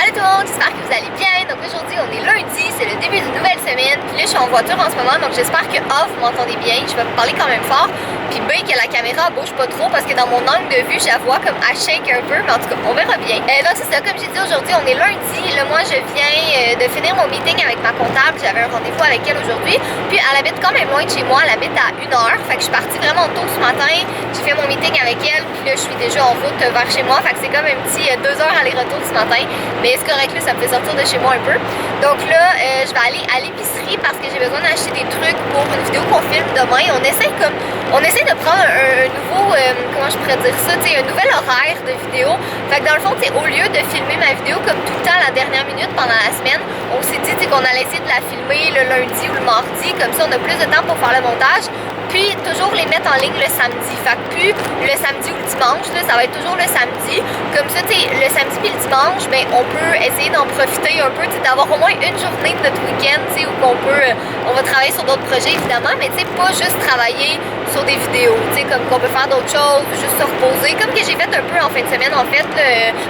Allô tout le monde, j'espère que vous allez bien. Donc aujourd'hui on est lundi, c'est le début d'une nouvelle semaine. Puis là je suis en voiture en ce moment, donc j'espère que A, vous m'entendez bien. Je vais vous parler quand même fort. Puis B, que la caméra bouge pas trop parce que dans mon angle de vue je la vois comme elle shake un peu. Mais en tout cas on verra bien. Donc c'est ça, comme j'ai dit aujourd'hui on est lundi. Là moi je viens de finir mon meeting avec ma comptable. J'avais un rendez-vous avec elle aujourd'hui. Puis elle habite quand même loin de chez moi, elle habite à 1 heure. Fait que je suis partie vraiment tôt ce matin. J'ai fait mon meeting avec elle. Puis là je suis déjà en route vers chez moi. Fait que c'est comme un petit 2 heures aller-retour ce matin. Mais c'est correct, là, ça me fait sortir de chez moi un peu. Donc là, je vais aller à l'épicerie parce que j'ai besoin d'acheter des trucs pour une vidéo qu'on filme demain. On essaie de prendre un nouveau, comment je pourrais dire ça, un nouvel horaire de vidéo. Fait que dans le fond, au lieu de filmer ma vidéo comme tout le temps à la dernière minute pendant la semaine, on s'est dit qu'on allait essayer de la filmer le lundi ou le mardi. Comme ça, on a plus de temps pour faire le montage. Puis toujours les mettre en ligne le samedi. Fait que plus le samedi ou le dimanche, là, ça va être toujours le samedi. Comme ça, le samedi puis le dimanche, ben, on peut essayer d'en profiter un peu, d'avoir au moins une journée de notre week-end, où on va travailler sur d'autres projets évidemment, mais pas juste travailler sur des vidéos, comme qu'on peut faire d'autres choses, juste se reposer, comme que j'ai fait un peu en fin de semaine en fait.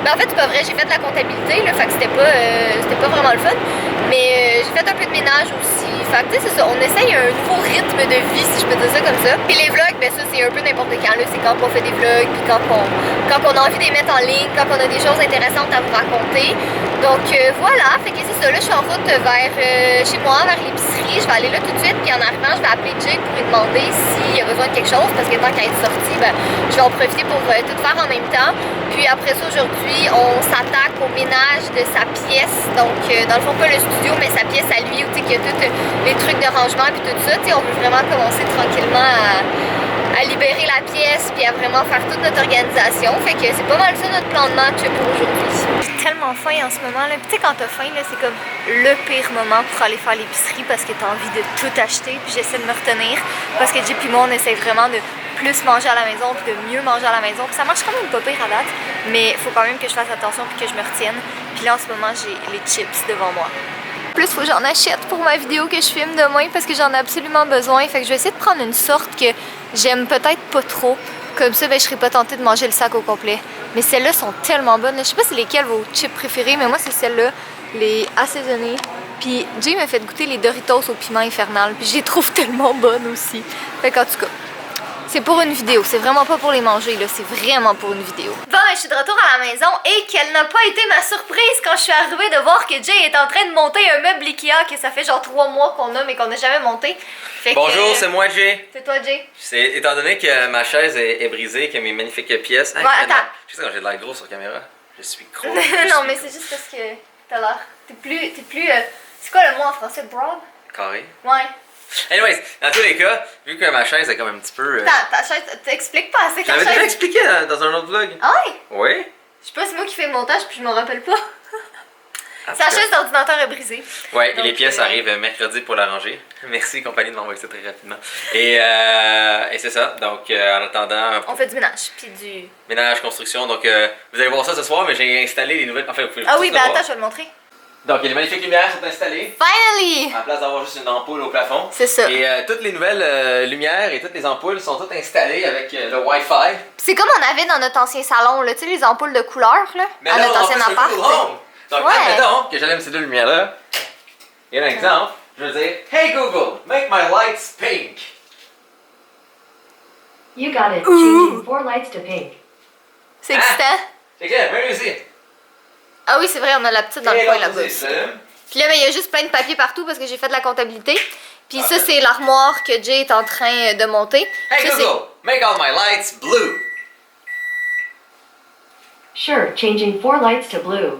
Ben, en fait, c'est pas vrai, j'ai fait de la comptabilité, là, fait que c'était pas vraiment le fun. Mais j'ai fait un peu de ménage aussi. Fait que c'est ça, on essaye un nouveau rythme de vie, si je peux dire ça comme ça. Puis les vlogs, ben ça c'est un peu n'importe quand, là. C'est quand on fait des vlogs, puis quand on a envie de les mettre en ligne, quand on a des choses intéressantes à vous raconter. Donc voilà, fait que c'est ça, là je suis en route vers chez moi, vers l'épicerie. Je vais aller là tout de suite, puis en arrivant, je vais appeler Jake pour lui demander s'il a besoin de quelque chose, parce que tant qu'elle est sortie, ben, je vais en profiter pour tout faire en même temps. Puis après ça, aujourd'hui, on s'attaque au ménage de sa pièce. Donc dans le fond, pas le studio, mais sa pièce à lui, où il y a tous les trucs de rangement et tout ça. On veut vraiment commencer tranquillement à libérer la pièce puis à vraiment faire toute notre organisation. Fait que c'est pas mal ça notre plan de match pour aujourd'hui. J'ai tellement faim en ce moment là. Puis quand t'as faim là, c'est comme le pire moment pour aller faire l'épicerie parce que t'as envie de tout acheter. Puis j'essaie de me retenir parce que Jay et moi on essaie vraiment de plus manger à la maison puis de mieux manger à la maison. Puis ça marche quand même pas pire à date, mais il faut quand même que je fasse attention puis que je me retienne. Puis là en ce moment j'ai les chips devant moi. Plus, faut que j'en achète pour ma vidéo que je filme demain parce que j'en ai absolument besoin. Fait que je vais essayer de prendre une sorte que j'aime peut-être pas trop. Comme ça, ben, je serai pas tentée de manger le sac au complet. Mais celles-là sont tellement bonnes. Je sais pas c'est lesquelles vos chips préférées, mais moi c'est celles-là, les assaisonnées. Puis Jay m'a fait goûter les Doritos au piment infernal. Puis je les trouve tellement bonnes aussi. Fait qu'en tout cas, c'est pour une vidéo, c'est vraiment pas pour les manger, là, c'est vraiment pour une vidéo. Bon, je suis de retour à la maison et quelle n'a pas été ma surprise quand je suis arrivée de voir que Jay est en train de monter un meuble Ikea que ça fait genre 3 mois qu'on a mais qu'on n'a jamais monté. Fait Bonjour, c'est moi Jay. C'est toi Jay. Étant donné que ma chaise est brisée, que mes magnifiques pièces... Ouais, attends. Je sais quand j'ai de l'air gros sur caméra, je suis gros. Non mais c'est juste parce que t'as l'air... T'es plus... C'est quoi le mot en français? Broad? Carré. Ouais. Anyways, dans tous les cas, vu que ma chaise est comme un petit peu... Ta chaise, t'expliques pas assez ta chaise. J'avais déjà expliqué dans un autre vlog. Ah ouais? Oui. Je sais pas, c'est moi qui fais le montage puis je m'en rappelle pas. Sa chaise d'ordinateur est brisée. Ouais, et les pièces arrivent mercredi pour la ranger. Merci compagnie de m'envoyer ça très rapidement. Et c'est ça, donc en attendant... On fait du ménage, puis du... Ménage, construction, donc vous allez voir ça ce soir, mais j'ai installé les nouvelles... Enfin, vous pouvez Ah oui, tous ben le voir. attends, je vais le montrer. Donc, les magnifiques lumières sont installées. Finally! En place d'avoir juste une ampoule au plafond. C'est ça. Et toutes les nouvelles lumières et toutes les ampoules sont toutes installées avec le Wi-Fi. C'est comme on avait dans notre ancien salon, là, tu sais, les ampoules de couleur, là, Mais à là, notre ancien appart. Donc, Ouais. admettons que j'allume ces deux lumières-là. Et un exemple, je veux dire Hey Google, make my lights pink. You got it. Changing 4 lights to pink. C'est excitant. C'est clair, même ici. Ah oui, c'est vrai, on a la petite dans le Et coin là, là-bas. c'est ça. Puis là, ben, il y a juste plein de papier partout parce que j'ai fait de la comptabilité. Puis ça, c'est l'armoire que Jay est en train de monter. Hey Ça, Google, make all my lights blue. Sure, changing 4 lights to blue.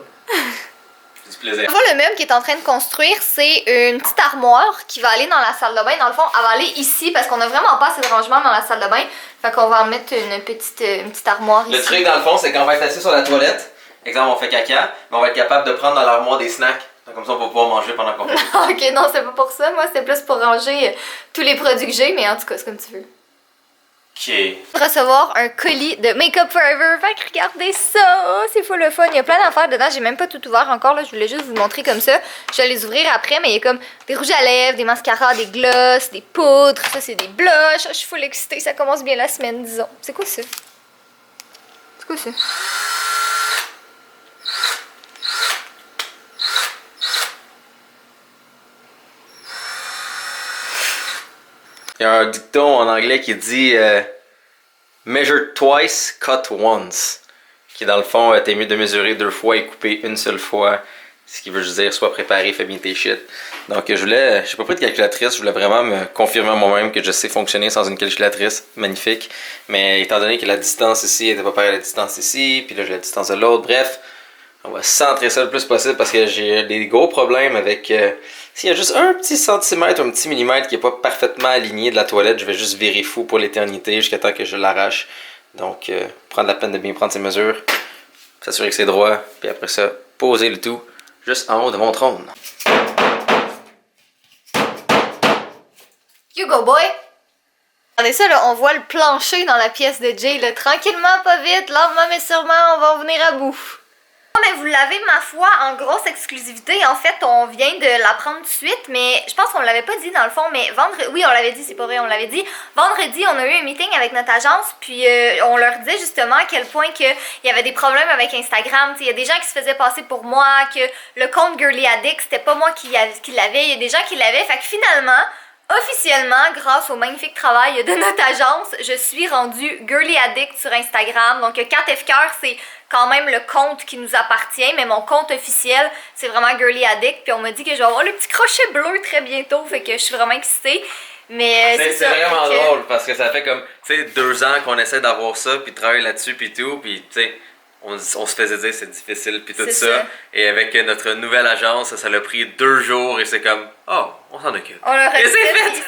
C'est du plaisir. Le meuble qu'il est en train de construire, c'est une petite armoire qui va aller dans la salle de bain. Dans le fond, elle va aller ici parce qu'on a vraiment pas assez de rangement dans la salle de bain. Fait qu'on va en mettre une petite armoire ici. Le truc dans le fond, c'est qu'on va être assis sur la toilette. Exemple, on fait caca, mais on va être capable de prendre dans l'armoire des snacks. Donc, comme ça, on va pouvoir manger pendant qu'on fait. Ok, non, c'est pas pour ça. Moi, c'est plus pour ranger tous les produits que j'ai, mais en tout cas, c'est comme tu veux. Ok. Recevoir un colis de Make Up Forever. Fait que regardez ça, c'est fou le fun. Il y a plein d'affaires dedans. J'ai même pas tout ouvert encore. Là. Je voulais juste vous montrer comme ça. Je vais les ouvrir après, mais il y a comme des rouges à lèvres, des mascaras, des glosses, des poudres. Ça, c'est des blushs. Je suis full excitée. Ça commence bien la semaine, disons. C'est quoi ça? C'est quoi ça? Il y a un dicton en anglais qui dit measure twice, cut once. Qui dans le fond, t'es mieux de mesurer 2 fois et couper une seule fois. Ce qui veut juste dire, sois préparé, fais bien tes shit. Donc j'ai pas pris de calculatrice, je voulais vraiment me confirmer à moi-même que je sais fonctionner sans une calculatrice. Magnifique. Mais étant donné que la distance ici était pas pareille à la distance ici, puis là j'ai la distance de l'autre, bref, on va centrer ça le plus possible parce que j'ai des gros problèmes avec... s'il y a juste un petit centimètre ou un petit millimètre qui est pas parfaitement aligné de la toilette, je vais juste virer fou pour l'éternité jusqu'à temps que je l'arrache. Donc, prendre la peine de bien prendre ses mesures, s'assurer que c'est droit, puis après ça, poser le tout juste en haut de mon trône. You go, boy! Regardez ça, là, on voit le plancher dans la pièce de Jay, là. Tranquillement, pas vite, lentement mais sûrement, on va en venir à bout. Mais vous l'avez, ma foi, en grosse exclusivité. En fait, on vient de l'apprendre tout de suite, mais je pense qu'on l'avait pas dit dans le fond, mais vendredi... Oui, on l'avait dit, c'est pas vrai, on l'avait dit. Vendredi, on a eu un meeting avec notre agence, puis on leur disait justement à quel point qu'il y avait des problèmes avec Instagram. Il y a des gens qui se faisaient passer pour moi, que le compte Girly Addict, c'était pas moi qui l'avais, il y a des gens qui l'avaient. Fait que finalement... Officiellement, grâce au magnifique travail de notre agence, je suis rendue Girly Addict sur Instagram. Donc 4F Cœur, c'est quand même le compte qui nous appartient, mais mon compte officiel, c'est vraiment Girly Addict. Puis on m'a dit que je vais avoir le petit crochet bleu très bientôt, fait que je suis vraiment excitée. Mais c'est vraiment drôle parce que ça fait comme, tu sais, 2 ans qu'on essaie d'avoir ça, puis de travailler là-dessus, puis tout, puis tu sais. On se faisait dire c'est difficile puis tout ça. Et avec notre nouvelle agence, ça l'a pris 2 jours et c'est comme oh, on s'en occupe. On leur a dit,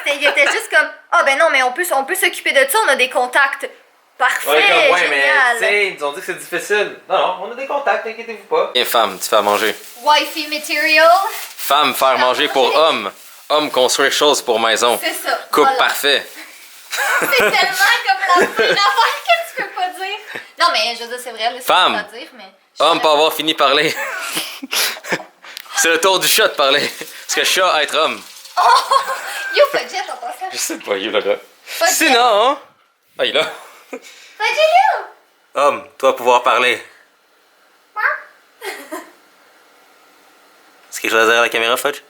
il était juste comme ah ben non mais on peut s'occuper de ça, on a des contacts. Parfait, ouais, génial. Mais tu sais, ils nous ont dit que c'est difficile. Non, on a des contacts, inquiétez-vous pas. Et femme, tu fais à manger. Wifey material. Femme, faire manger pour homme. Homme, construire choses pour maison. C'est ça. Couple voilà. parfait. C'est tellement comme la première affaire que tu peux pas dire. Non, mais je veux dire, c'est vrai, là, c'est femme, pas à dire, mais... Homme, pas avoir fini de parler. C'est le tour du chat de parler. Parce que chat, être homme. Oh! You, Fudget, on passe ça. Je sais pas, you, là. Sinon, hein? Ah, il est là. Fudget, you! Homme, toi, pouvoir parler. Est-ce que je dois dire à la caméra, Fudge?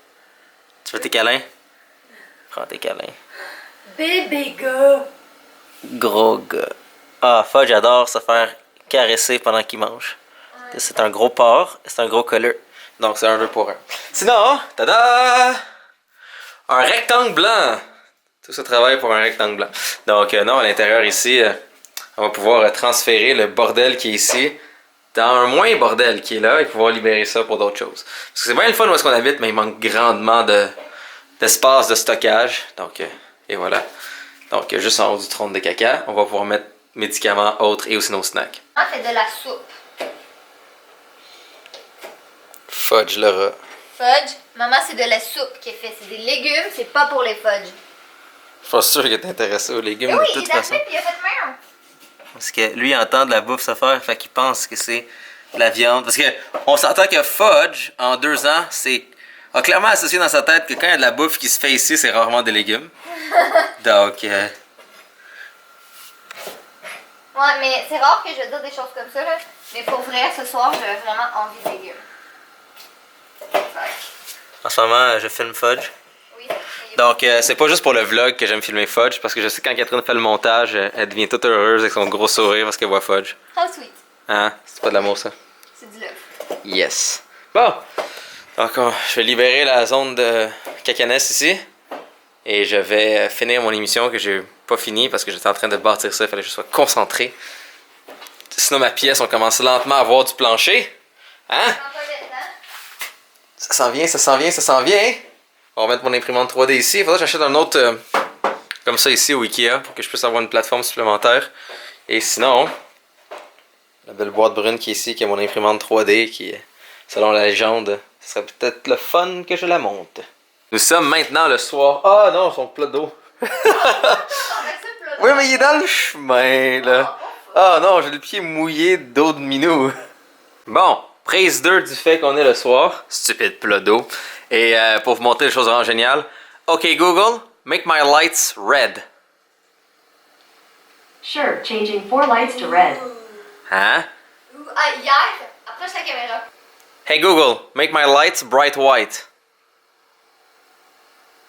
Tu veux tes câlins? Prends tes câlins. Bébé gars. Gros gars. Ah, Fudge adore se faire caresser pendant qu'il mange. Ouais. C'est un gros porc, c'est un gros colleux. Donc c'est un 2 pour 1. Sinon, tada! Un rectangle blanc. Tout ce travail pour un rectangle blanc. Donc non, à l'intérieur ici, on va pouvoir transférer le bordel qui est ici dans un moins bordel qui est là et pouvoir libérer ça pour d'autres choses. Parce que c'est bien le fun où est-ce qu'on habite, mais il manque grandement d'espace de stockage. Donc, et voilà. Donc, juste en haut du trône de caca, on va pouvoir mettre médicaments, autres et aussi nos snacks. On fait de la soupe. Fudge le rat. Fudge, maman, c'est de la soupe qui est faite. C'est des légumes, c'est pas pour les fudge. Je suis pas sûr que t'es intéressé aux légumes oui, de toute façon. Oui, il a fait merde. Parce que lui, il entend de la bouffe se faire, fait qu'il pense que c'est de la viande. Parce que on s'entend que Fudge, en 2 ans, a clairement associé dans sa tête que quand il y a de la bouffe qui se fait ici, c'est rarement des légumes. Donc, ouais, mais c'est rare que je dise des choses comme ça, là. Mais pour vrai, ce soir, j'ai vraiment envie de légumes. En ce moment, je filme Fudge. Oui. Donc, c'est pas juste pour le vlog que j'aime filmer Fudge, parce que je sais que quand Catherine fait le montage, elle devient toute heureuse avec son gros sourire parce qu'elle voit Fudge. How sweet. Hein? C'est pas de l'amour, ça? C'est du love. Yes. Bon. Donc, je vais libérer la zone de cacanès ici. Et je vais finir mon émission que j'ai pas fini parce que j'étais en train de bâtir ça. Il fallait que je sois concentré. Sinon, ma pièce, on commence lentement à voir du plancher. Hein? Ça s'en vient, ça s'en vient, ça s'en vient. On va mettre mon imprimante 3D ici. Il faudra que j'achète un autre comme ça ici au Ikea pour que je puisse avoir une plateforme supplémentaire. Et sinon, la belle boîte brune qui est ici, qui est mon imprimante 3D, qui, selon la légende, ce serait peut-être le fun que je la monte. Nous sommes maintenant le soir. Ah non, son plat d'eau. Oui, mais il est dans le chemin, là. Ah non, j'ai le pied mouillé d'eau de minou. Bon, prise 2 du fait qu'on est le soir. Stupide plat d'eau. Et pour vous montrer les choses vraiment géniales. OK, Google, make my lights red. Sure, changing 4 lights to red. Hein? Hier, approche la caméra. Hey Google, make my lights bright white.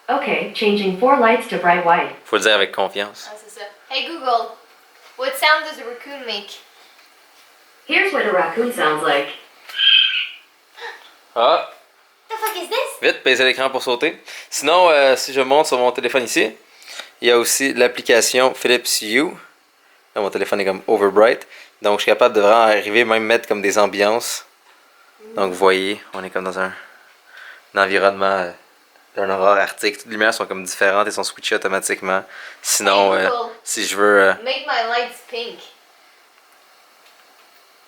Okay, changing 4 lights to bright white. Faut le dire avec confiance. Ah, c'est ça. Hey Google, what sound does a raccoon make? Here's what a raccoon sounds like. Ah! What the fuck is this? Vite, pèse l'écran pour sauter. Sinon, si je monte sur mon téléphone ici, il y a aussi l'application Philips Hue. Là, mon téléphone est comme overbright. Donc, je suis capable de vraiment arriver, même mettre comme des ambiances. Donc, vous voyez, on est comme dans un environnement d'un aurore arctique. Toutes les lumières sont comme différentes et sont switchées automatiquement. Sinon, Hey, Google. si je veux... Make my lights pink.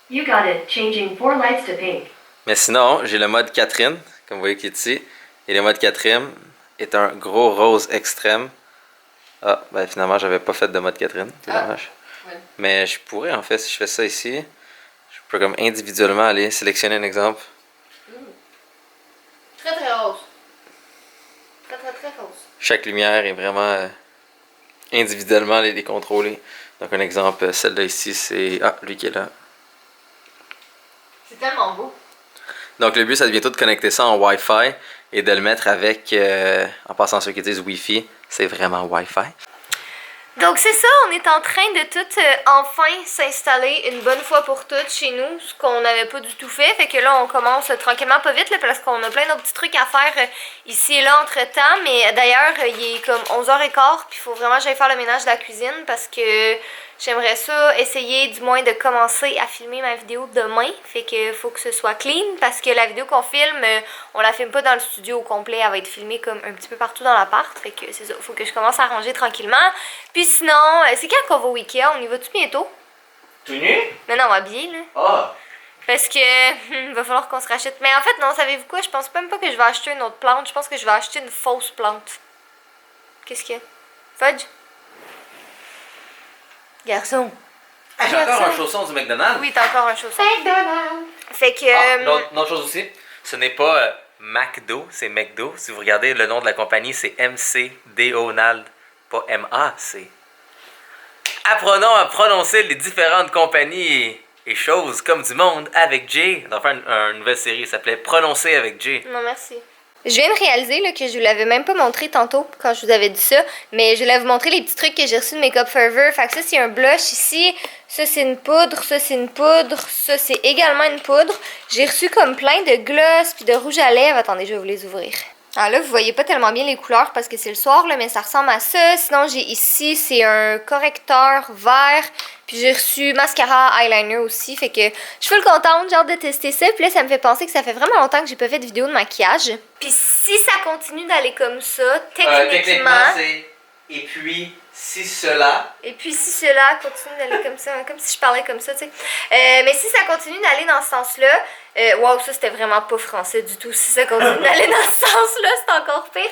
You got it, changing 4 lights to pink. Mais sinon, j'ai le mode Catherine, comme vous voyez qui est ici. Et le mode Catherine est un gros rose extrême. Ah, ben finalement, j'avais pas fait de mode Catherine. C'est dommage. Ouais. Mais je pourrais, en fait, si je fais ça ici, je peux comme individuellement aller sélectionner un exemple. Très très rose. Très très très rose. Chaque lumière est vraiment individuellement les contrôler. Donc, un exemple, celle-là ici, c'est... Ah, lui qui est là. C'est tellement beau. Donc, le but, ça devient tout de connecter ça en Wi-Fi et de le mettre avec, en passant ceux qui disent Wi-Fi, c'est vraiment Wi-Fi. Donc c'est ça, on est en train de tout enfin s'installer une bonne fois pour toutes chez nous, ce qu'on n'avait pas du tout fait. Fait que là, on commence tranquillement, pas vite, là, parce qu'on a plein d'autres petits trucs à faire ici et là entre-temps. Mais d'ailleurs, il est comme 11h15, puis il faut vraiment que j'aille faire le ménage de la cuisine parce que j'aimerais ça essayer du moins de commencer à filmer ma vidéo demain. Fait que faut que ce soit clean parce que la vidéo qu'on filme, on la filme pas dans le studio au complet. Elle va être filmée comme un petit peu partout dans l'appart. Fait que c'est ça, faut que je commence à ranger tranquillement. Puis sinon, c'est quand qu'on va au Ikea? On y va-tu bientôt? Tout nu? Mais non, habillé là. Ah! Parce que il va falloir qu'on se rachète. Mais en fait, non, savez-vous quoi? Je pense même pas que je vais acheter une autre plante. Je pense que je vais acheter une fausse plante. Qu'est-ce qu'il y a? Fudge? Garçon. Ah, j'ai encore un chausson du McDonald's. Oui, t'as encore un chausson. McDonald's. Fait que... L'autre chose aussi, ce n'est pas McDo, c'est McDo. Si vous regardez le nom de la compagnie, c'est MC-Donald, pas M-A-C. Apprenons à prononcer les différentes compagnies et choses comme du monde avec Jay. On va faire une nouvelle série, ça s'appelait Prononcer avec Jay. Non, merci. Je viens de réaliser là, que je vous l'avais même pas montré tantôt quand je vous avais dit ça, mais je voulais vous montrer les petits trucs que j'ai reçus de Make Up Forever. Fait que ça, c'est un blush ici, ça, c'est une poudre, ça, c'est une poudre, ça, c'est également une poudre. J'ai reçu comme plein de gloss puis de rouge à lèvres. Attendez, je vais vous les ouvrir. Alors là, vous voyez pas tellement bien les couleurs parce que c'est le soir, là, mais ça ressemble à ça. Sinon, j'ai ici, c'est un correcteur vert. Puis j'ai reçu mascara, eyeliner aussi. Fait que je suis full contente, j'ai hâte de tester ça. Puis là, ça me fait penser que ça fait vraiment longtemps que j'ai pas fait de vidéo de maquillage. Puis si ça continue d'aller comme ça, techniquement c'est et puis si cela. Et puis si cela continue d'aller comme ça, comme si je parlais comme ça, tu sais. Mais si ça continue d'aller dans ce sens-là, wow, ça c'était vraiment pas français du tout. Si ça continue d'aller dans ce sens-là, c'est encore pire.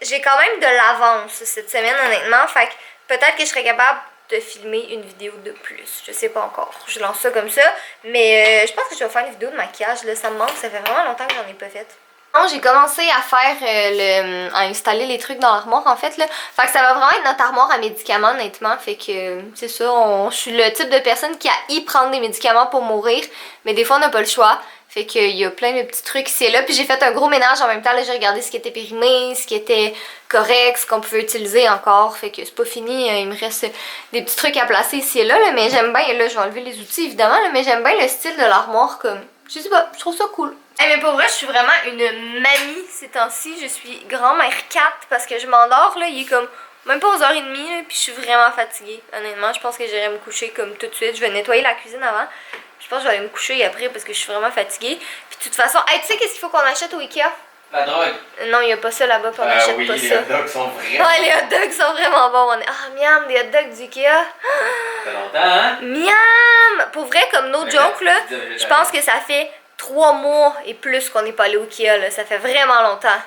J'ai quand même de l'avance cette semaine, honnêtement. Fait que peut-être que je serais capable de filmer une vidéo de plus. Je sais pas encore. Je lance ça comme ça. Mais je pense que je vais faire une vidéo de maquillage. Là, ça me manque. Ça fait vraiment longtemps que j'en ai pas fait. J'ai commencé à faire à installer les trucs dans l'armoire en fait là. Fait que ça va vraiment être notre armoire à médicaments honnêtement. Fait que c'est ça, je suis le type de personne qui a prendre des médicaments pour mourir. Mais des fois on n'a pas le choix. Fait qu'il y a plein de petits trucs ici et là. Puis j'ai fait un gros ménage en même temps. Là j'ai regardé ce qui était périmé, ce qui était correct, ce qu'on pouvait utiliser encore. Fait que c'est pas fini. Il me reste des petits trucs à placer ici et là. Mais j'aime bien, là je vais enlever les outils évidemment. Là, mais j'aime bien le style de l'armoire comme... Je sais pas, je trouve ça cool. Hey, mais pour vrai, je suis vraiment une mamie ces temps-ci. Je suis grand-mère 4 parce que je m'endors, là. Il est comme même pas 11h30, là, puis je suis vraiment fatiguée. Honnêtement, je pense que j'irai me coucher comme tout de suite. Je vais nettoyer la cuisine avant. Je pense que je vais aller me coucher après parce que je suis vraiment fatiguée. Puis de toute façon, hey, tu sais qu'est-ce qu'il faut qu'on achète au Ikea? La drogue. Non, il n'y a pas ça là-bas, on n'achète oui, pas les ça. hot dogs sont vraiment... Ouais, les hot dogs sont vraiment bons. Ah, miam, des hot dogs du Ikea. Ça fait longtemps, hein? Miam! Pour vrai, comme no joke, là, je pense que ça fait 3 mois et plus qu'on n'est pas allé au Ikea, là. Ça fait vraiment longtemps.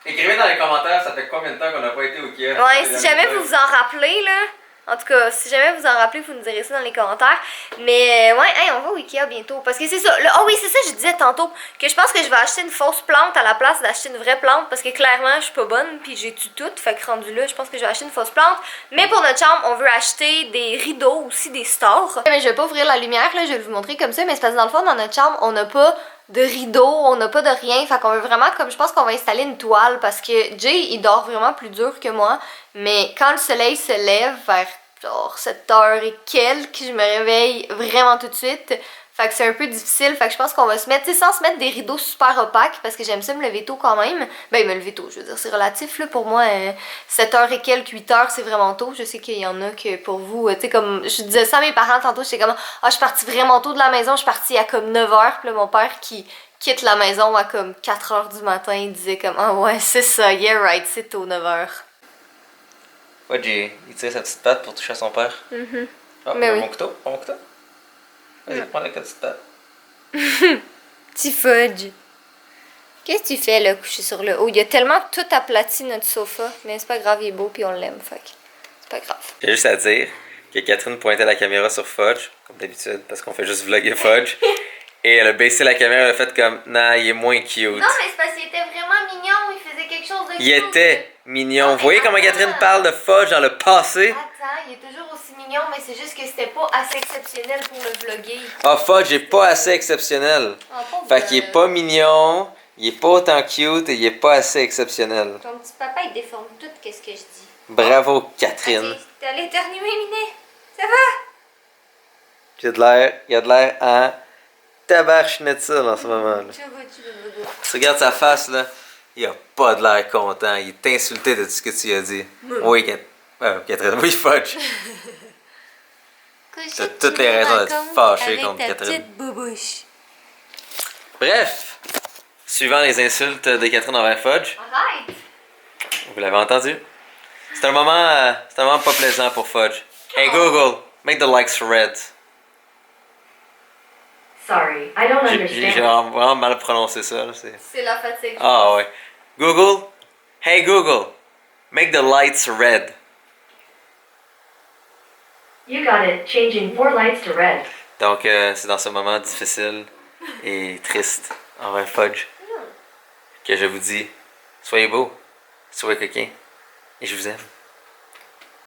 Écrivez dans les commentaires, ça fait combien de temps qu'on n'a pas été au Ikea? Ouais, si jamais vous vous en rappelez, là. En tout cas, si jamais vous en rappelez, vous nous direz ça dans les commentaires. Mais ouais, hey, on va au Ikea bientôt. Parce que c'est ça. Ah oui, c'est ça, je disais tantôt. Que je pense que je vais acheter une fausse plante à la place d'acheter une vraie plante. Parce que clairement, je suis pas bonne. Puis j'ai tué tout. Fait que rendu là, je pense que je vais acheter une fausse plante. Mais pour notre chambre, on veut acheter des rideaux aussi, des stores. Mais je vais pas ouvrir la lumière, là. Je vais vous montrer comme ça. Mais c'est parce que dans le fond, dans notre chambre, on n'a pas de rideaux, on n'a pas de rien. Fait qu'on veut vraiment, comme je pense qu'on va installer une toile parce que Jay, il dort vraiment plus dur que moi. Mais quand le soleil se lève vers genre 7h et quelques, je me réveille vraiment tout de suite. Fait que c'est un peu difficile. Fait que je pense qu'on va se mettre, tu sais, sans se mettre des rideaux super opaques parce que j'aime ça me lever tôt quand même. Ben, me lever tôt, je veux dire, c'est relatif là. Pour moi, 7h et quelques, 8h, c'est vraiment tôt. Je sais qu'il y en a que pour vous, tu sais, comme je disais ça à mes parents tantôt, j'étais comme, ah, je suis partie vraiment tôt de la maison, je suis partie à comme 9h. Puis là, mon père qui quitte la maison à comme 4h du matin, il disait comme, ah ouais, c'est ça, yeah right, c'est tôt, 9h. Ouais, il tire sa petite patte pour toucher à son père. Ah, Mais oui. mon couteau, mon couteau. Vas-y, prends la petite patte. Petit fudge. Qu'est-ce que tu fais là, couché sur le haut? Il y a tellement tout aplati notre sofa, mais c'est pas grave, il est beau puis on l'aime, fait que c'est pas grave. J'ai juste à dire que Catherine pointait la caméra sur Fudge, comme d'habitude, parce qu'on fait juste vlogger Fudge. Et elle a baissé la caméra, elle a fait comme, nah, il est moins cute. Non, mais c'est parce qu'il était vraiment mignon, il faisait quelque chose de Il était mignon. Vous voyez comment Catherine parle de Fudge dans le passé? Attends, il est toujours aussi mignon, mais c'est juste que c'était pas assez exceptionnel pour le vlogger. Ah, Fudge est pas assez exceptionnel. Ah, pauvre. Fait qu'il est pas mignon, il est pas autant cute et il est pas assez exceptionnel. Ton petit papa, il déforme tout, qu'est-ce que je dis. Bravo, Catherine. Ok, t'es allé éternuer, Minet? Ça va? Il a de l'air en tabarchnetzel en ce moment. Là. Tu veux. Tu regardes sa face, là, il a pas de l'air content. Il est insulté de tout ce que tu as dit. Oui, Catherine, oui, Fudge. T'as toutes les raisons d'être fâché contre Catherine. Bref, suivant les insultes de Catherine envers Fudge, Arrête! vous l'avez entendu, c'est un moment pas plaisant pour Fudge. Hey Google, make the likes red. Sorry, I don't J'ai understand. vraiment mal prononcé ça. Là, C'est la fatigue. Ah ouais. Google, hey Google, make the lights red. You got it. Changing 4 lights to red. Donc, c'est dans ce moment difficile et triste envers Fudge que je vous dis, soyez beaux, soyez coquins, et je vous aime.